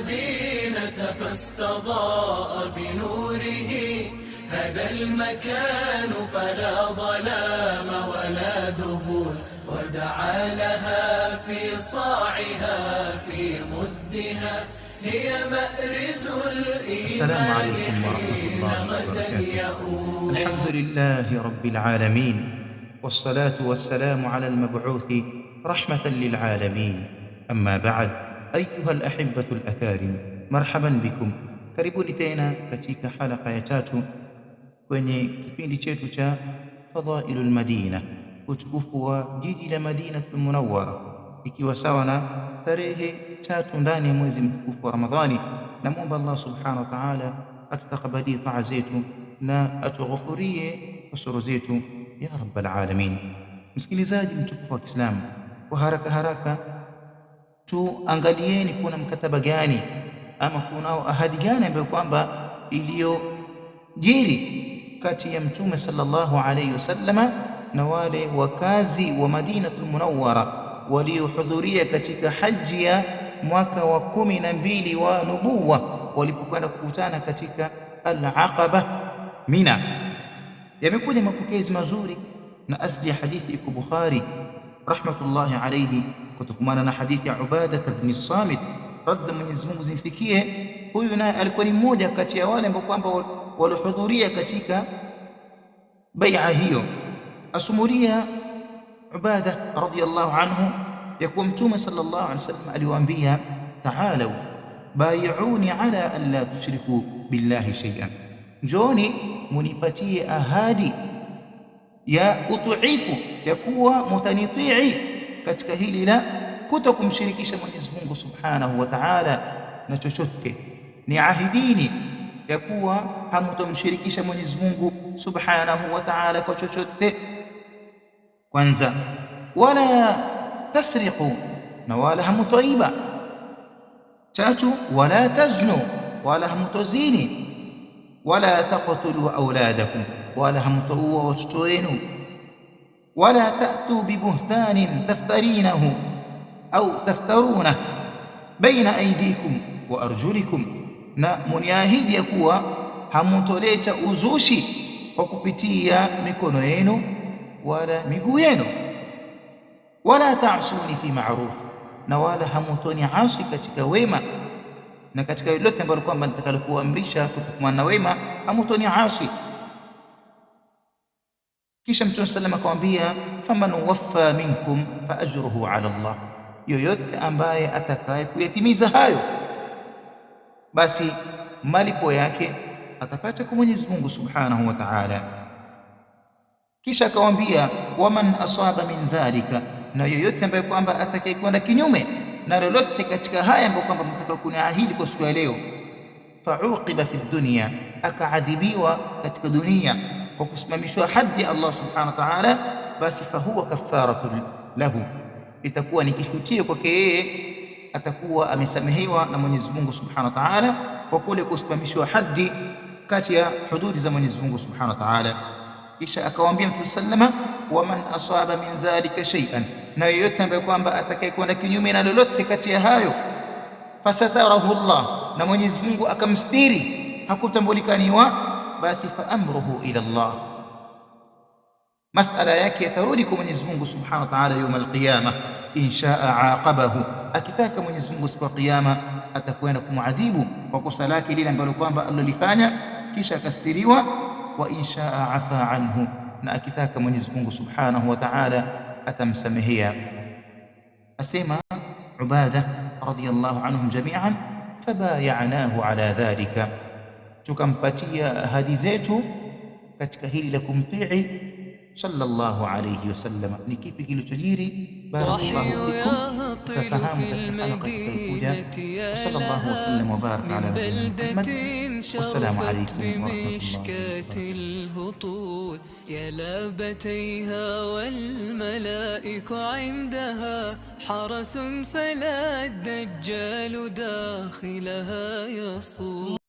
المدينة فاستضاء بنوره هذا المكان فلا ظلام ولا ذبول ودعا لها في صاعها في مدها هي مأرز الإيمان. السلام عليكم ورحمة الله وبركاته. الحمد لله رب العالمين، والصلاة والسلام على المبعوث رحمة للعالمين. أما بعد، أيها الأحبة الأكارم، مرحبا بكم. Karibuni tena katika halaka ya tatu kwenye kipindi chetu cha Fadhailul Madina, utukufu wa jiji la Madinatul Munawwara, ikiwa sawa na tarehe 3 ndani ya mwezi mtukufu wa Ramadhani. Namuomba Allah subhanahu wa ta'ala atutakabalie taa zetu na atughufurie kasoro zetu ya rabbal alamin. Msikilizaji mtukufu wa Kiislamu, kwa haraka tuangalieni kuna mkataba gani ama kunao ahadi gani ambayo kwamba iliyojiri kati ya Mtume sallallahu alayhi wasallama na wale wakazi wa Madinatul Munawwara waliohudhuria katika haji ya mwaka wa 12 wa nubuwa, walipokwenda kukutana katika al-Aqaba Mina. Yamekuja mapokezi mazuri na asli ya hadithi iko Bukhari rahmatullahi alayhi, kutokumana na hadithi ya Ubada ibn Samit, radhi za Mwenyezi Mungu zimfikie. Huyu naye alikuwa ni mmoja kati ya wale ambao kwamba walihudhuria katika bai'a hiyo. Asumuria Ubada radhiyallahu anhu ya kuwa Mtume sallallahu alaihi wasallam aliwaambia, ta'alu bai'uni ala an la tushriku billahi shay'an, njooni munipatie ahadi ya utuifu ya kuwa mutanitii katika hili la kutokumshirikisha Mwenyezi Mungu subhanahu wa ta'ala na chochote. Ni ahidini ya kuwa hamutomshirikisha Mwenyezi Mungu subhanahu wa ta'ala kwa chochote. Kwanza, wala tasriqu, na wala hamutoiba. Tatu, wala taznu, wala hamutozini. Wala taqtulu auladakum, wala hamutoua watoto wenu. Wala ta'tu bibuhtanin taftarinahu au taftaruna baina aydikum wa arjulikum, na muniahidi ya kuwa hamutoleta uzushi kwa kupitia mikono yenu wala miguu yenu. Wala ta'suni fi ma'ruf, na wala hamutoni asi katika wema, na katika lolote ambalo kwamba nitakalokuamrisha kutokamana na wema hamutoni asi. Kisha Mtume sallallahu akamwambia, faman waffa minkum fa ajruhu ala Allah, yoyote ambaye atakaye kuyatimiza hayo basi malipo yake atapata kwa Mwenyezi Mungu subhanahu wa ta'ala. Kisha akamwambia, waman asaba min dhalika, na yoyote ambaye kwamba atakayekwenda kinyume na lolote katika haya ambayo kwamba mtakao kuniahidi kwa siku ya leo, fauqiba fi dunya, akaadhibiwa katika dunia kwa kusimamishwa haddi Allah subhanahu wa ta'ala, basi fahuwa kafaratu lahu, itakuwa ni kifutio kwake yeye, atakuwa amesamehewa na Mwenyezi Mungu subhanahu wa ta'ala kwa kule kusimamishwa haddi kati ya hududi za Mwenyezi Mungu subhanahu wa ta'ala. Kisha akawaambia Mtume sallama, waman asaba min dhalika shay'an, na yoyote ambaye kwamba atakayekwenda kinyume na lolote kati ya hayo, fasatarahu Allah, na Mwenyezi Mungu akamstiri, hakutambulikaniwa, basi fa amruhu ila Allah, masala yake yatarudi kwa Mwenyezi Mungu subhanahu wa ta'ala يوم القيامة. In shaa aqabahu, akitaka Mwenyezi Mungu siku ya kiyama atakwenda kumuadhibu kwa kosa lake lile ambalo kwamba alilofanya, kisha akastiriwa. Wa in shaa afa anhu, na akitaka Mwenyezi Mungu subhanahu wa ta'ala atamsamehea. Asema Ubada radhiyallahu anhum jami'an, fabayanahu ala dhalika, tukampatia ahadi zetu katika hili la kumtii sallallahu alayhi wasallam. Ni kipi kilichojiri? Barakallahu fikum. Tutafahamu katika halaka itakayokuja. Sallallahu wasallam wa baraka ala Muhammad. Wassalamu alaykum wa rahmatullahi wa barakatuh. يا لابتيها والملائك عندها حرس فلا الدجال داخلها يصول.